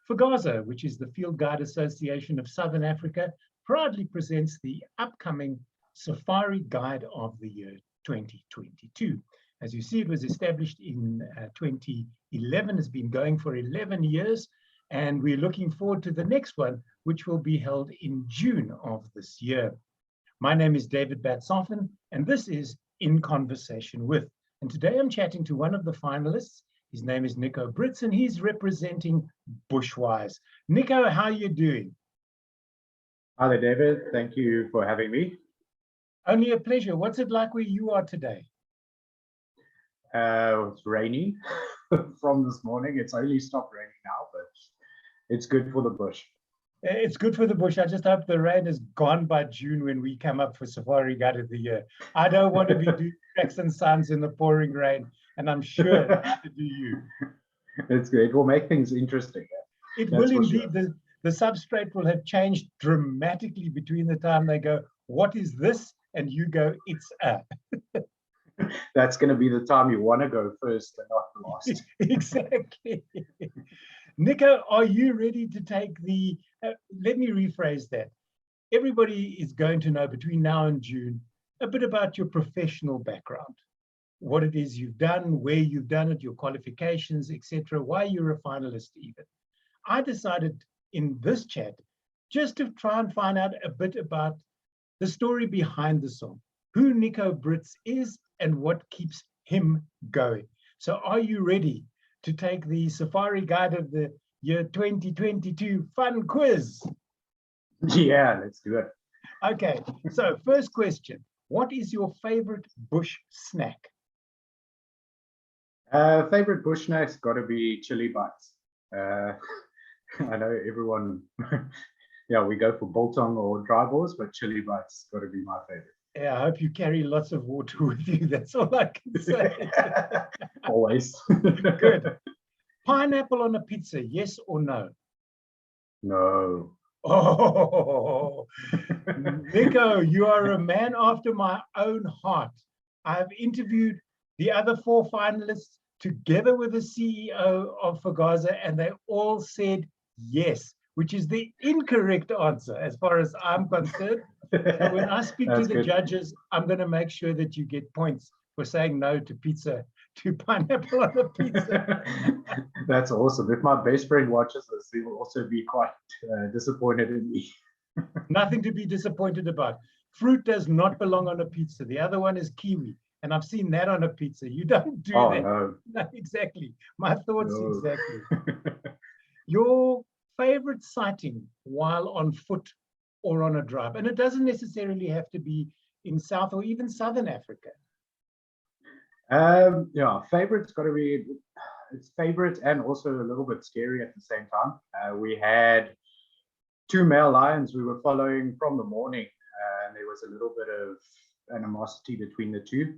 FGOTY, which is the Field Guide Association of Southern Africa, proudly presents the upcoming Safari Guide of the Year 2022. As you see, it was established in 2011, has been going for 11 years, and we're looking forward to the next one, which will be held in June of this year. My name is David Batsoffen, and this is In Conversation With. And today I'm chatting to one of the finalists. His name is Nico Brits, and he's representing Bushwise. Nico, how are you doing? Hi there, David. Thank you for having me. Only a pleasure. What's it like where you are today? It's rainy from this morning. It's only stopped raining now, but it's good for the bush. It's good for the bush. I just hope the rain is gone by June when we come up for Safari Guide of the Year. I don't want to be doing tracks and signs in the pouring rain, and I'm sure neither do you. It's good. It will make things interesting. It will indeed. Sure. The substrate will have changed dramatically between the time they go, what is this? And you go, it's a. That's going to be the time you want to go first and not last. Exactly. Nico, are you ready to take the, let me rephrase that. Everybody is going to know between now and June a bit about your professional background, what it is you've done, where you've done it, your qualifications, etc., why you're a finalist even. I decided in this chat just to try and find out a bit about the story behind the song, who Nico Brits is and what keeps him going. So are you ready to take the Safari Guide of the Year 2022 fun quiz? Yeah, let's do it. Okay, so first question. What is your favorite bush snack? Favorite bush snack's got to be chili bites. I know everyone, yeah, we go for biltong or dry balls, but chili bites got to be my favorite. Yeah, I hope you carry lots of water with you. That's all I can say. Always. Good. Pineapple on a pizza, yes or no? No. Oh, Nico, you are a man after my own heart. I've interviewed the other 4 finalists together with the CEO of FGOTY, and they all said yes, which is the incorrect answer as far as I'm concerned. So when I speak to the judges, I'm going to make sure that you get points for saying no to pizza, to pineapple on a pizza. That's awesome. If my best friend watches this, he will also be quite disappointed in me. Nothing to be disappointed about. Fruit does not belong on a pizza. The other one is kiwi, and I've seen that on a pizza. You don't do that. No. No, exactly. My thoughts exactly. Your favorite sighting while on foot or on a drive, and it doesn't necessarily have to be in South or even Southern Africa. Yeah, favorite's got to be, it's favorite and also a little bit scary at the same time. We had 2 male lions we were following from the morning, and there was a little bit of animosity between the 2.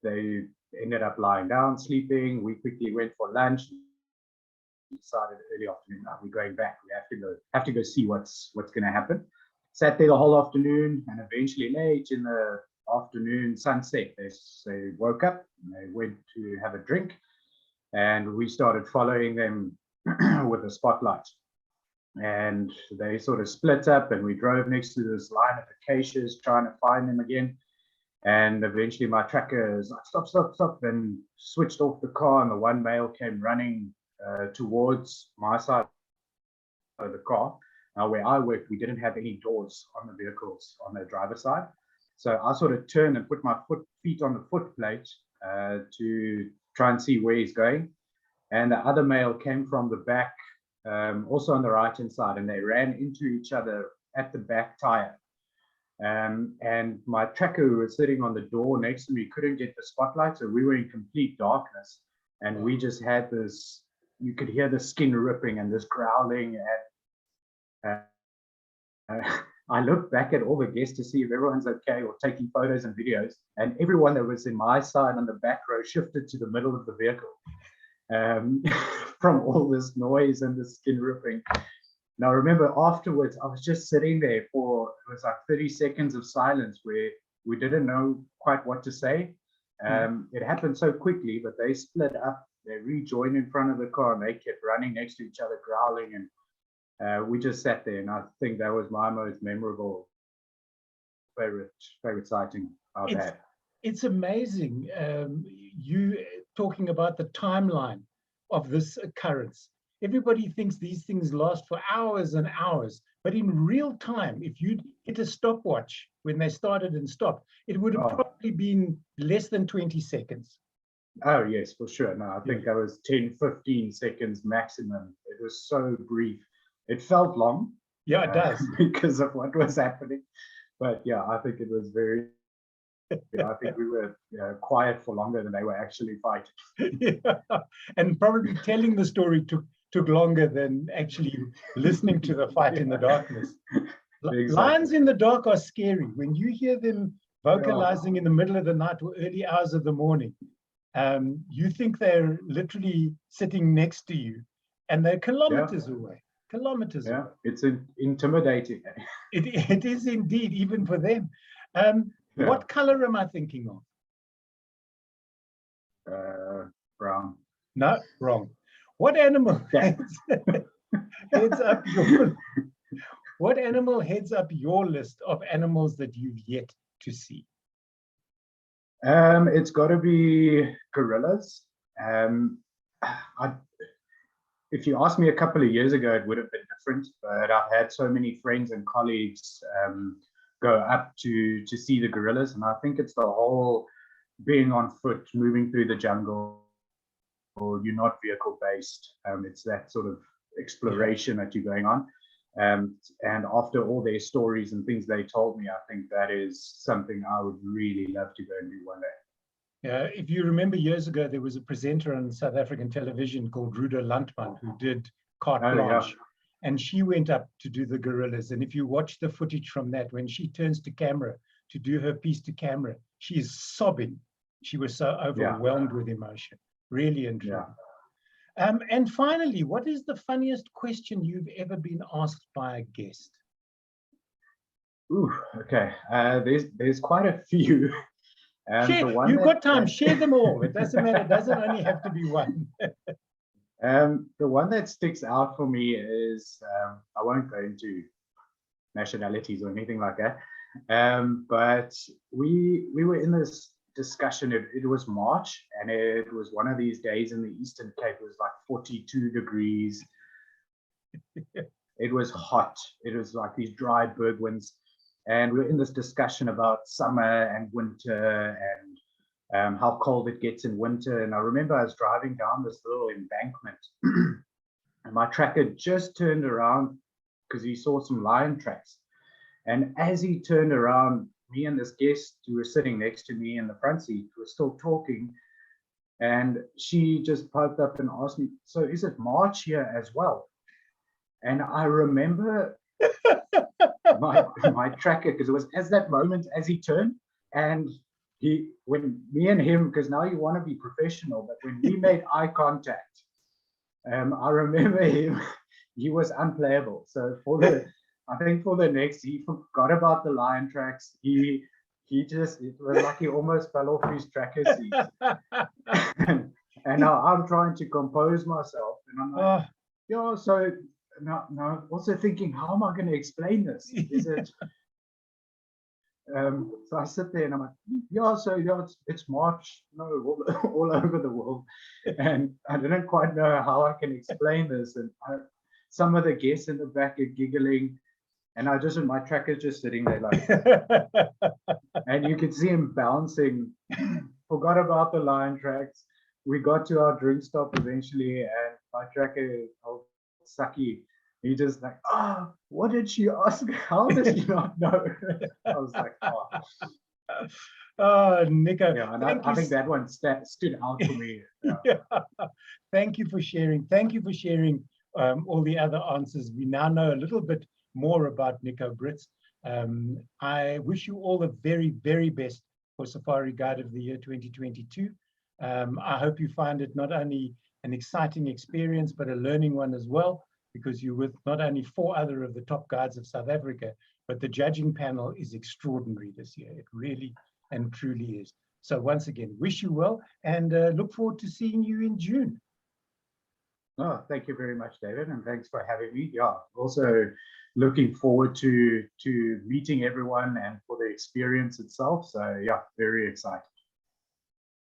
They ended up lying down, sleeping. We quickly went for lunch. Decided early afternoon, we're going back. We have to go see what's going to happen. Sat there the whole afternoon, and eventually late in the afternoon, sunset, they woke up and they went to have a drink, and we started following them with a spotlight. And they sort of split up, and we drove next to this line of acacias trying to find them again. And eventually my tracker is like, stop, and switched off the car, and the one male came running towards my side of the car. Now, where I worked, we didn't have any doors on the vehicles on the driver's side. So I sort of turned and put my feet on the foot plate to try and see where he's going. And the other male came from the back, also on the right-hand side, and they ran into each other at the back tire. And my tracker, who was sitting on the door next to me, couldn't get the spotlight, so we were in complete darkness. And we just had this, you could hear the skin ripping and this growling. And I looked back at all the guests to see if everyone's okay, or taking photos and videos. And everyone that was in my side on the back row shifted to the middle of the vehicle from all this noise and the skin ripping. Now, remember, afterwards, I was just sitting there for, it was like 30 seconds of silence where we didn't know quite what to say. It happened so quickly, but they split up they rejoined in front of the car and they kept running next to each other, growling, and we just sat there. And I think that was my most memorable favorite sighting I've had. It's amazing. You talking about the timeline of this occurrence. Everybody thinks these things last for hours and hours, but in real time, if you'd hit a stopwatch when they started and stopped, it would have probably been less than 20 seconds. Oh, yes, for sure. No, I think that was 10, 15 seconds maximum. It was so brief. It felt long. Yeah, it does. Because of what was happening. But yeah, I think it was very, I think we were quiet for longer than they were actually fighting. Yeah. And probably telling the story took longer than actually listening to the fight in the darkness. Exactly. Lions in the dark are scary. When you hear them vocalizing in the middle of the night or early hours of the morning, you think they're literally sitting next to you, and they're kilometers away. Kilometers away. It's intimidating. It is indeed, even for them. What color am I thinking of? Brown. No, wrong. What animal heads up your what animal heads up your list of animals that you've yet to see? It's got to be gorillas. If you asked me a couple of years ago, it would have been different, but I've had so many friends and colleagues go up to see the gorillas, and I think it's the whole being on foot, moving through the jungle, or you're not vehicle based. It's that sort of exploration that you're going on. And after all their stories and things they told me, I think that is something I would really love to go and do one day. Yeah, if you remember years ago, there was a presenter on South African television called Ruda Landman who did Carte Blanche, and she went up to do the gorillas. And if you watch the footage from that, when she turns to camera to do her piece to camera, she is sobbing. She was so overwhelmed with emotion, really and truly. And finally, what is the funniest question you've ever been asked by a guest? Ooh, okay. There's quite a few. You've got time. Share them all. It doesn't matter. It doesn't only have to be one. The one that sticks out for me is I won't go into nationalities or anything like that. But we were in this discussion. It was March, and it was one of these days in the Eastern Cape. It was like 42 degrees. It was hot. It was like these dry berg winds. And we were in this discussion about summer and winter and how cold it gets in winter. And I remember I was driving down this little embankment and my tracker just turned around because he saw some lion tracks. And as he turned around, me and this guest who was sitting next to me in the front seat were still talking. And she just piped up and asked me, "So is it March here as well?" And I remember my tracker, because it was as that moment as he turned, and when me and him, because now you want to be professional, but when we made eye contact, I remember he was unplayable. So I think for the next, he forgot about the lion tracks. It was like he almost fell off his tracker seat. and now I'm trying to compose myself, and I'm like, so now also thinking, how am I going to explain this? Is it? So I sit there and I'm like, it's March, all over the world, and I didn't quite know how I can explain this, and some of the guests in the back are giggling, and my tracker's just sitting there like, and you could see him bouncing. Forgot about the lion tracks. We got to our drink stop eventually, and my tracker, Saki, he just like, what did she ask? How did she not know? I was like, Nico. Yeah, and I think that one stood out for me. Yeah. Thank you for sharing. Thank you for sharing all the other answers. We now know a little bit more about Nico Brits. I wish you all the very, very best for Safari Guide of the Year 2022. I hope you find it not only an exciting experience, but a learning one as well, because you're with not only 4 other of the top guides of South Africa, but the judging panel is extraordinary this year. It really and truly is. So once again, wish you well, and look forward to seeing you in June. Oh, thank you very much, David, and thanks for having me. Yeah, also looking forward to meeting everyone and for the experience itself. So yeah, very excited.